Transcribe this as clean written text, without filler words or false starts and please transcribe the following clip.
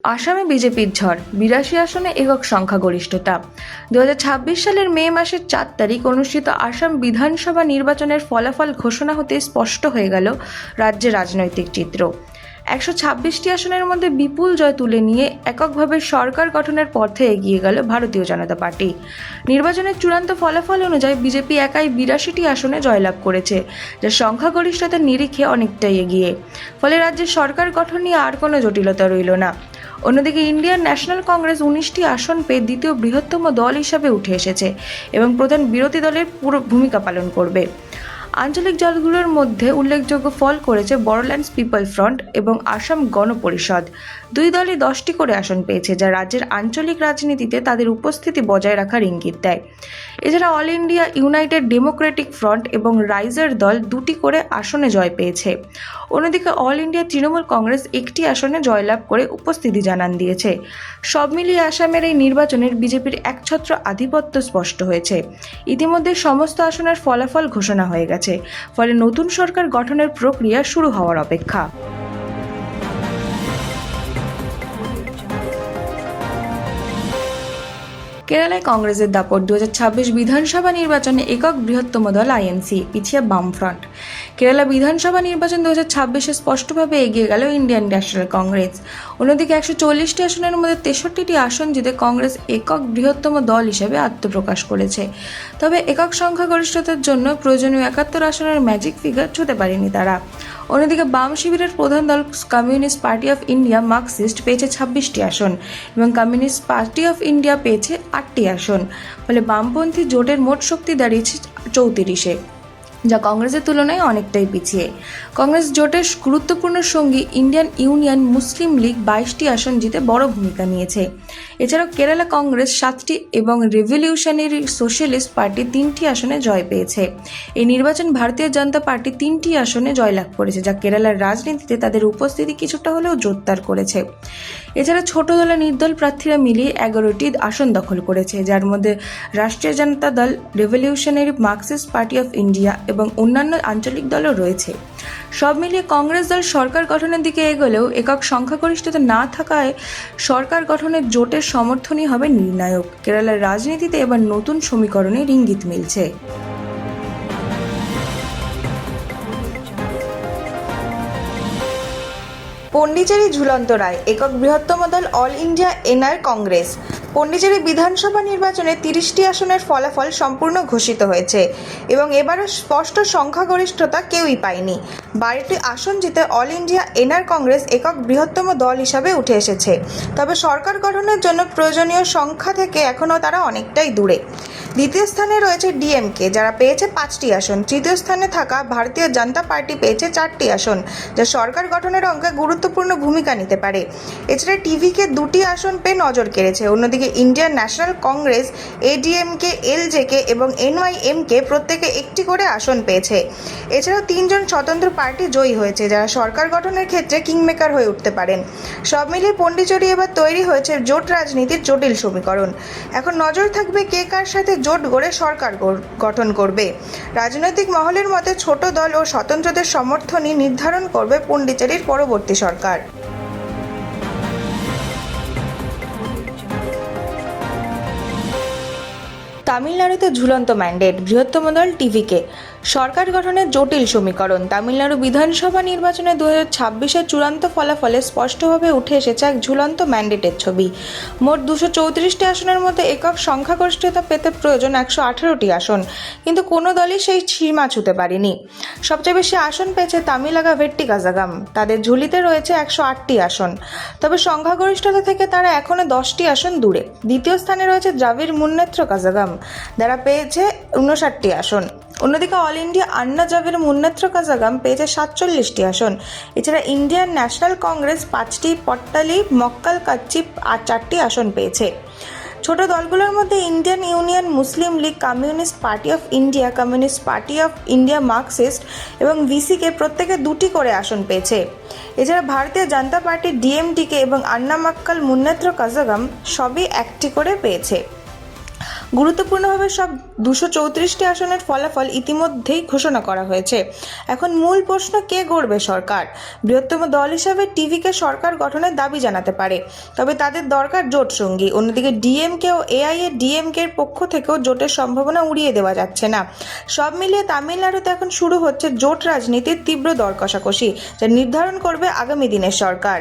আসামে বিজেপির ঝড়, ৮২ আসনে একক সংখ্যাগরিষ্ঠতা। ২০২৬ সালের মে মাসের ৪ তারিখ অনুষ্ঠিত আসাম বিধানসভা নির্বাচনের ফলাফল ঘোষণা হতে স্পষ্ট হয়ে গেল রাজ্যের রাজনৈতিক চিত্র। ১২৬টি আসনের মধ্যে বিপুল জয় তুলে নিয়ে এককভাবে সরকার গঠনের পথে এগিয়ে গেল ভারতীয় জনতা পার্টি। নির্বাচনের চূড়ান্ত ফলাফল অনুযায়ী বিজেপি একাই ৮২টি আসনে জয়লাভ করেছে, যা সংখ্যাগরিষ্ঠতার নিরিখে অনেকটাই এগিয়ে। ফলে রাজ্যের সরকার গঠন নিয়ে আর কোনো জটিলতা রইল না। অন্যদিকে ইন্ডিয়ান ন্যাশনাল কংগ্রেস ১৯টি আসন পেয়ে দ্বিতীয় বৃহত্তম দল হিসাবে উঠে এসেছে এবং প্রধান বিরোধী দলের পুরো ভূমিকা পালন করবে। আঞ্চলিক দলগুলোর মধ্যে উল্লেখযোগ্য ফল করেছে বড়োল্যান্ডস পিপল ফ্রন্ট এবং আসাম গণ পরিষদ। দুই দলই 10টি করে আসন পেয়েছে, যা রাজ্যের আঞ্চলিক রাজনীতিতে তাদের উপস্থিতি বজায় রাখার ইঙ্গিত দেয়। এছাড়া all India United Democratic front এবং রাইজার দল 2টি করে আসনে জয় পেয়েছে। অন্যদিকে অল ইন্ডিয়া তৃণমূল কংগ্রেস 1টি আসনে জয়লাভ করে উপস্থিতি জানান দিয়েছে। সব মিলিয়ে আসামের এই নির্বাচনের বিজেপির একছত্র আধিপত্য স্পষ্ট হয়েছে। ইতিমধ্যে সমস্ত আসনের ফলাফল ঘোষণা হয়ে গেছে, ফলে নতুন সরকার গঠনের প্রক্রিয়া শুরু হওয়ার অপেক্ষা। কেরালায় কংগ্রেসের দাপট, ২০২৬ বিধানসভা নির্বাচনে একক বৃহত্তম দল আইএনসি, পিছিয়ে বামফ্রন্ট। কেরালা বিধানসভা নির্বাচন ২০২৬-এ স্পষ্টভাবে এগিয়ে গেল ইন্ডিয়ান ন্যাশনাল কংগ্রেস। অন্যদিকে ১৪০টি আসনের মধ্যে ৬৩টি আসন জিতে কংগ্রেস একক বৃহত্তম দল হিসেবে আত্মপ্রকাশ করেছে। তবে একক সংখ্যাগরিষ্ঠতার জন্য প্রয়োজনীয় ৭১ আসনের ম্যাজিক ফিগার ছুঁতে পারেনি তারা। অন্যদিকে বাম শিবিরের প্রধান দল communist party of India Marxist পেয়েছে ২৬টি আসন এবং কমিউনিস্ট পার্টি অফ ইন্ডিয়া পেয়েছে 8টি আসন। ফলে বামপন্থী জোটের মোট শক্তি দাঁড়িয়েছে ৩৪-এ, যা কংগ্রেসের তুলনায় অনেকটাই পিছিয়ে। কংগ্রেস জোটের গুরুত্বপূর্ণ সঙ্গী ইন্ডিয়ান ইউনিয়ন মুসলিম লীগ 22টি আসন জিতে বড় ভূমিকা নিয়েছে। এছাড়াও কেরালা কংগ্রেস 7টি এবং রেভলিউশনারি সোশ্যালিস্ট পার্টি 3টি আসনে জয় পেয়েছে। এই নির্বাচন ভারতীয় জনতা পার্টি 3টি আসনে জয়লাভ করেছে, যা কেরালার রাজনীতিতে তাদের উপস্থিতি কিছুটা হলেও জোরদার করেছে। এছাড়া ছোট দলের নির্দল প্রার্থীরা মিলিয়ে 11টি আসন দখল করেছে, যার মধ্যে রাষ্ট্রীয় জনতা দল, revolutionary Marxist party of India এবং অন্যান্য আঞ্চলিক দলও রয়েছে। সব মিলিয়ে কংগ্রেস দল সরকার গঠনের দিকে এগোলেও একক সংখ্যাগরিষ্ঠতা না থাকায় সরকার গঠনের জোটের সমর্থনই হবে নির্ণায়ক। কেরালার রাজনীতিতে এবার নতুন সমীকরণের ইঙ্গিত মিলছে। পন্ডিচেরি ঝুলন্ত রায়, একক বৃহত্তম দল all India NR Congress. Pondicherry বিধানসভা নির্বাচনে 30টি আসনের ফলাফল সম্পূর্ণ ঘোষিত হয়েছে এবং এবারও স্পষ্ট সংখ্যাগরিষ্ঠতা কেউই পায়নি। 12টি আসন জিতে অল ইন্ডিয়া এনআর কংগ্রেস একক বৃহত্তম দল হিসাবে উঠে এসেছে। তবে সরকার গঠনের জন্য প্রয়োজনীয় সংখ্যা থেকে এখনও তারা অনেকটাই দূরে। দ্বিতীয় স্থানে রয়েছে ডিএমকে, যারা পেয়েছে 5টি আসন। তৃতীয় স্থানে থাকা ভারতীয় জনতা পার্টি পেয়েছে 4টি আসন, যা সরকার গঠনের অঙ্কে গুরুত্বপূর্ণ ভূমিকা নিতে পারে। এছাড়া টিভিকে 2টি আসন পেয়ে নজর কেড়েছে। অন্যদিকে ইন্ডিয়ান ন্যাশনাল কংগ্রেস, এডিএমকে, এলজেকে এবং এনওয়াইএমকে প্রত্যেকে 1টি করে আসন পেয়েছে। এছাড়াও 3জন স্বতন্ত্র পার্টি জয়ী হয়েছে, যারা সরকার গঠনের ক্ষেত্রে কিংমেকার হয়ে উঠতে পারেন। সব মিলিয়ে পন্ডিচেরি এবার তৈরি হয়েছে জোট রাজনীতির জটিল সমীকরণ। এখন নজর থাকবে কে কার সাথে জোট গড়ে সরকার গঠন করবে। রাজনৈতিক মহলের মতে ছোট দল ও স্বতন্ত্রদের সমর্থনই নির্ধারণ করবে পন্ডিচেরির পরবর্তী সরকার। তামিলনাড়ুতে ঝুলন্ত ম্যান্ডেট, বৃহত্তম দল টিভিকে। সরকার গঠনের জটিল সমীকরণ। তামিলনাড়ু বিধানসভা নির্বাচনে 2026-এর চূড়ান্ত ফলাফলে স্পষ্টভাবে উঠে এসেছে এক ঝুলন্ত ম্যান্ডেটের ছবি। মোট 234টি আসনের মধ্যে একক সংখ্যাগরিষ্ঠতা পেতে প্রয়োজন 118টি আসন, কিন্তু কোনো দলই সেই সীমা ছুঁতে পারেনি। সবচেয়ে বেশি আসন পেয়েছে তামিলাগা ভেট্টি কাজাগাম, তাদের ঝুলিতে রয়েছে 108টি আসন। তবে সংখ্যাগরিষ্ঠতা থেকে তারা এখনও 10টি আসন দূরে। দ্বিতীয় স্থানে রয়েছে দ্রাবিড় মুন্নেত্র কাজাগাম, যারা পেয়েছে 59টি আসন। অন্যদিকে অল ইন্ডিয়া আন্না দ্রাবিড় মুন্নেত্র কাজাগাম পেয়েছে 47টি আসন। এছাড়া ইন্ডিয়ান ন্যাশনাল কংগ্রেস 5টি, পট্টালি মক্কাল কাচ্চি 4টি আসন পেয়েছে। ছোট দলগুলোর মধ্যে Indian union Muslim League, communist party of India, communist party of India Marxist এবং ভিসিকে প্রত্যেকে 2টি করে আসন পেয়েছে। এছাড়া ভারতীয় জনতা পার্টি, ডিএমডিকে এবং আন্না মক্কাল মুন্নেত্র কাজাগাম সবই 1টি করে পেয়েছে। গুরুত্বপূর্ণভাবে সব 234টি আসনের ফলাফল ইতিমধ্যেই ঘোষণা করা হয়েছে। এখন মূল প্রশ্ন, কে গড়বে সরকার? বৃহত্তম দল হিসাবে টিভিকে সরকার গঠনের দাবি জানাতে পারে, তবে তাদের দরকার জোট সঙ্গী। অন্যদিকে ডিএমকে ও এআইএডিএমকে এর পক্ষ থেকেও জোটের সম্ভাবনা উড়িয়ে দেওয়া যাচ্ছে না। সব মিলিয়ে তামিলনাড়ুতে এখন শুরু হচ্ছে জোট রাজনীতির তীব্র দর কষাকষি, যা নির্ধারণ করবে আগামী দিনের সরকার।